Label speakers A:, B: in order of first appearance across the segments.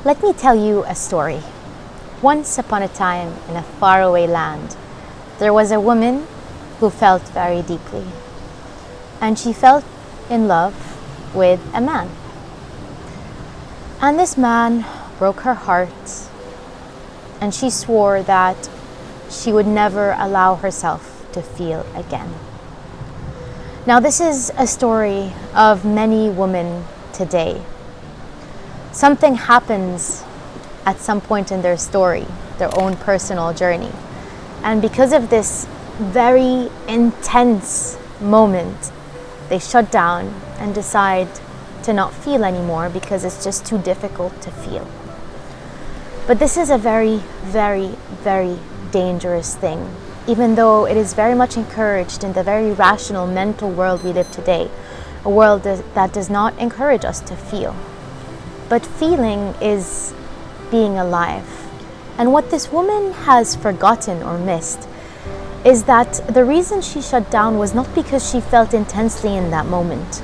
A: Let me tell you a story. Once upon a time, in a faraway land, there was a woman who felt very deeply. And she fell in love with a man. And this man broke her heart, and she swore that she would never allow herself to feel again. Now, this is a story of many women today. Something happens at some point in their story, their own personal journey. And because of this very intense moment, they shut down and decide to not feel anymore because it's just too difficult to feel. But this is a very, very, very dangerous thing, even though it is very much encouraged in the very rational mental world we live today, a world that does not encourage us to feel. But feeling is being alive. And what this woman has forgotten or missed is that the reason she shut down was not because she felt intensely in that moment.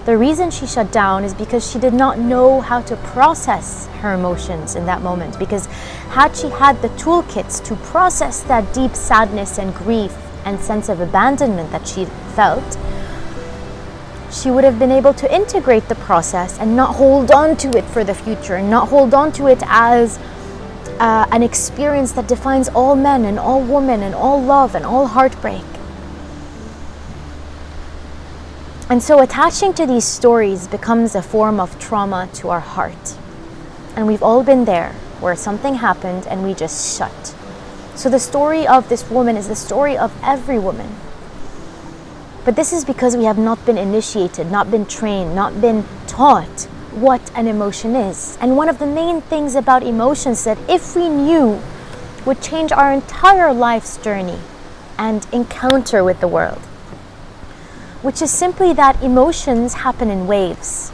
A: The reason she shut down is because she did not know how to process her emotions in that moment. Because had she had the toolkits to process that deep sadness and grief and sense of abandonment that she felt, she would have been able to integrate the process and not hold on to it for the future, and not hold on to it as an experience that defines all men and all women and all love and all heartbreak. And so attaching to these stories becomes a form of trauma to our heart. And we've all been there, where something happened and we just shut. So the story of this woman is the story of every woman. But this is because we have not been initiated, not been trained, not been taught what an emotion is. And one of the main things about emotions that, if we knew, would change our entire life's journey and encounter with the world, which is simply that emotions happen in waves.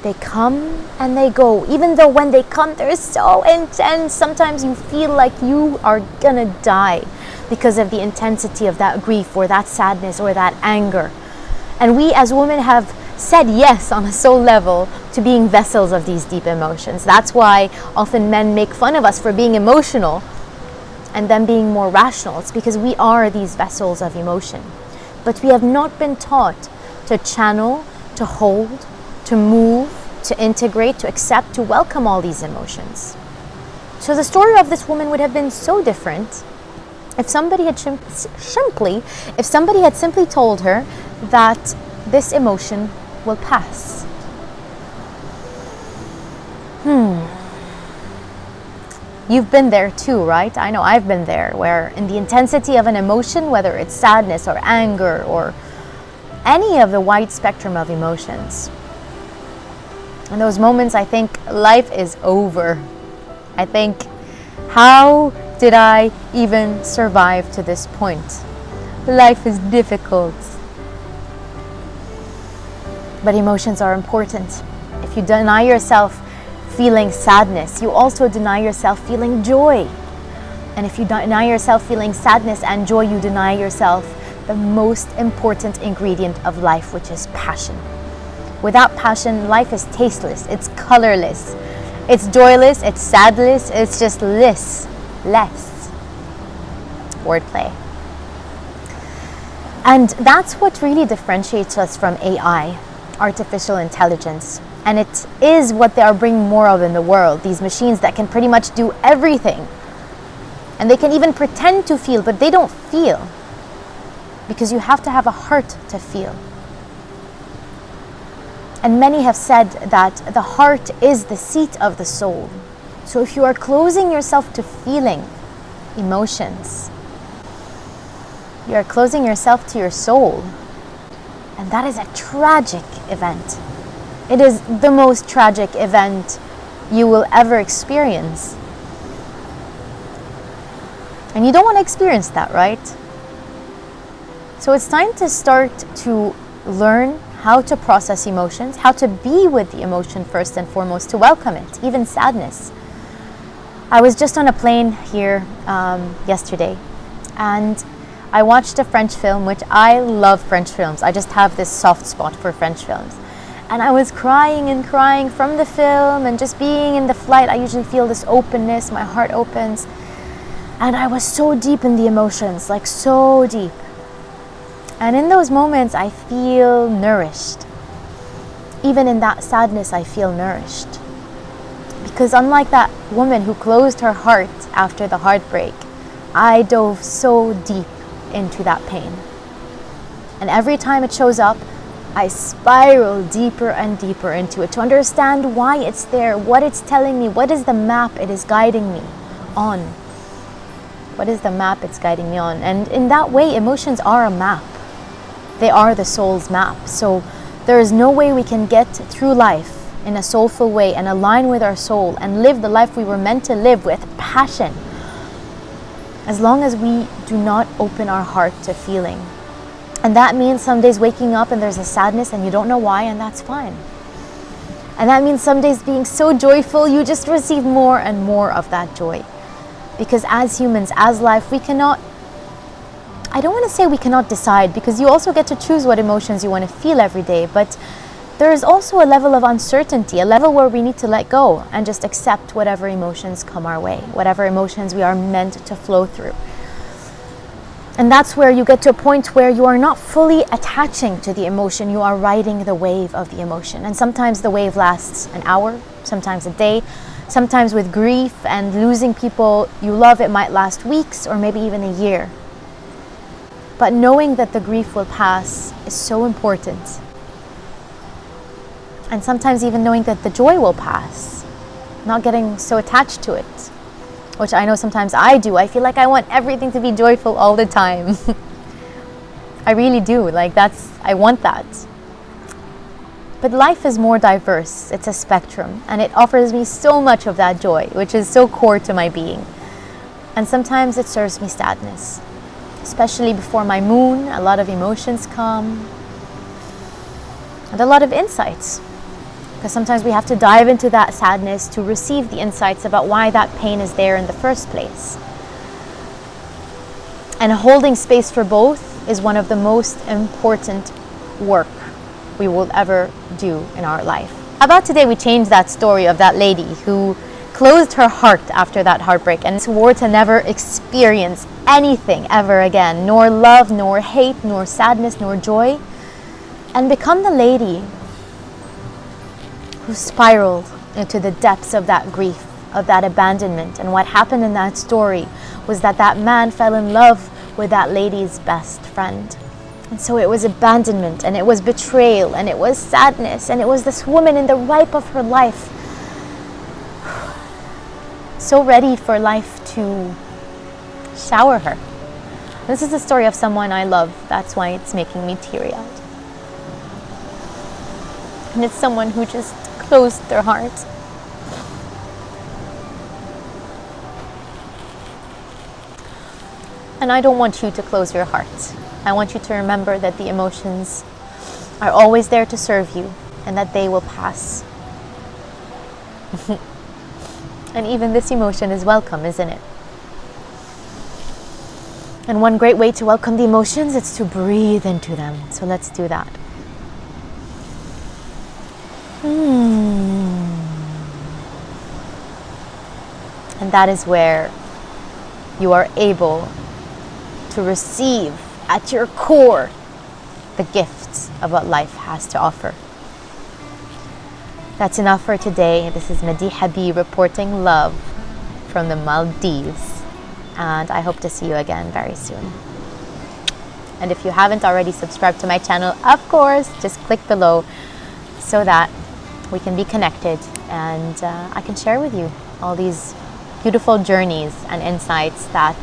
A: They come and they go. Even though when they come, they're so intense, sometimes you feel like you are gonna die because of the intensity of that grief or that sadness or that anger. And we as women have said yes on a soul level to being vessels of these deep emotions. That's why often men make fun of us for being emotional and them being more rational. It's because we are these vessels of emotion. But we have not been taught to channel, to hold, to move, to integrate, to accept, to welcome all these emotions. So the story of this woman would have been so different if somebody had simply told her that this emotion will pass. You've been there too, right? I know I've been there, where in the intensity of an emotion, whether it's sadness or anger or any of the wide spectrum of emotions, in those moments I think life is over. I think, how did I even survive to this point? Life is difficult. But emotions are important. If you deny yourself feeling sadness, you also deny yourself feeling joy. And if you deny yourself feeling sadness and joy, you deny yourself the most important ingredient of life, which is passion. Without passion, life is tasteless, it's colorless, it's joyless, it's sadless, it's just less. Wordplay. And that's what really differentiates us from AI, artificial intelligence. And it is what they are bringing more of in the world, these machines that can pretty much do everything. And they can even pretend to feel, but they don't feel. Because you have to have a heart to feel. And many have said that the heart is the seat of the soul. So if you are closing yourself to feeling emotions, you are closing yourself to your soul. And that is a tragic event. It is the most tragic event you will ever experience. And you don't want to experience that, right? So it's time to start to learn how to process emotions, how to be with the emotion first and foremost, to welcome it, even sadness. I was just on a plane here yesterday, and I watched a French film, which I love French films. I just have this soft spot for French films. And I was crying and crying from the film, and just being in the flight, I usually feel this openness, my heart opens. And I was so deep in the emotions, like so deep. And in those moments, I feel nourished. Even in that sadness, I feel nourished. Because unlike that woman who closed her heart after the heartbreak, I dove so deep into that pain. And every time it shows up, I spiral deeper and deeper into it to understand why it's there, what it's telling me, what is the map it is guiding me on. What is the map it's guiding me on? And in that way, emotions are a map. They are the soul's map. So there is no way we can get through life in a soulful way and align with our soul and live the life we were meant to live with passion, as long as we do not open our heart to feeling. And that means some days waking up and there's a sadness and you don't know why, and that's fine. And that means some days being so joyful, you just receive more and more of that joy. Because as humans, as life, we cannot, I don't want to say we cannot decide, because you also get to choose what emotions you want to feel every day, but there is also a level of uncertainty, a level where we need to let go and just accept whatever emotions come our way, whatever emotions we are meant to flow through. And that's where you get to a point where you are not fully attaching to the emotion, you are riding the wave of the emotion. And sometimes the wave lasts an hour, sometimes a day, sometimes with grief and losing people you love, it might last weeks or maybe even a year. But knowing that the grief will pass is so important. And sometimes even knowing that the joy will pass, not getting so attached to it, which I know sometimes I do. I feel like I want everything to be joyful all the time. I really do. I want that. But life is more diverse. It's a spectrum, and it offers me so much of that joy, which is so core to my being. And sometimes it serves me sadness, especially before my moon. A lot of emotions come and a lot of insights. Because sometimes we have to dive into that sadness to receive the insights about why that pain is there in the first place. And holding space for both is one of the most important work we will ever do in our life. How about today we change that story of that lady who closed her heart after that heartbreak and swore to never experience anything ever again, nor love, nor hate, nor sadness, nor joy, and become the lady who spiraled into the depths of that grief, of that abandonment. And what happened in that story was that that man fell in love with that lady's best friend. And so it was abandonment, and it was betrayal, and it was sadness, and it was this woman in the ripe of her life, so ready for life to shower her. This is the story of someone I love. That's why it's making me teary-eyed. And it's someone who just closed their heart. And I don't want you to close your heart. I want you to remember that the emotions are always there to serve you, and that they will pass. And even this emotion is welcome, isn't it? And one great way to welcome the emotions is to breathe into them. So let's do that. And that is where you are able to receive at your core the gifts of what life has to offer. That's enough for today. This is Madiha reporting love from the Maldives, and I hope to see you again very soon. And if you haven't already subscribed to my channel, of course, just click below so that we can be connected, and I can share with you all these beautiful journeys and insights that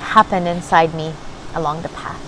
A: happen inside me along the path.